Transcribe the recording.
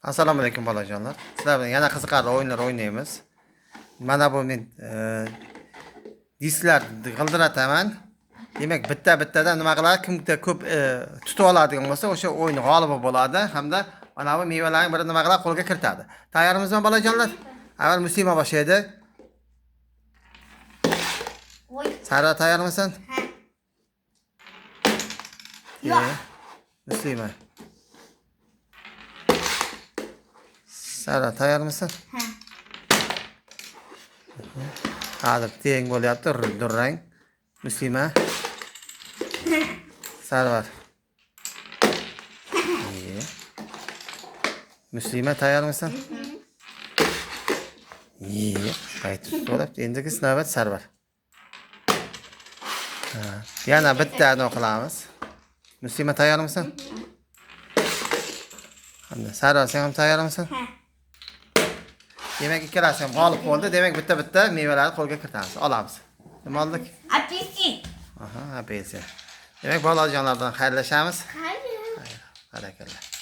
Assalomu alaykum bolajonlar. Sizlar bilan yana qiziqarli o'yinlar o'ynaymiz. Mana bu men disklar g'ildirataman. Demak, bitta-bittadan nima qiladi? Kimda ko'p tutib oladigan bo'lsa, o'sha o'yin g'olibi bo'ladi hamda mana bu mevalarning birini nima qiladi? Qo'lga kiritadi. Tayyormizmi bolajonlar? Avval Muslima boshlaydi. Sara tayyormisan? Ha. Yo'q. Muslima. Sara tayyormisan? Ha. Hozir teng bo'lyapti, durrang. Muslima. Sarvar. Muslima tayyormisan? Qaytib so'rabdi. Endigi navbat Sarvar. Yana bittani o'qilamiz. Muslima tayyormisan? Hamda Sarvar, sen ham tayyormisan? Ha. Demak, ikkalasi ham g'olib bo'ldi. Demak, bitta-bitta mevalarni qo'lga kiritamiz. Olamiz. Nima oldik? Apelsin. Aha, apelsin. Demak, bolajonlar bilan xayrlashamiz. Xayr. Barakallah.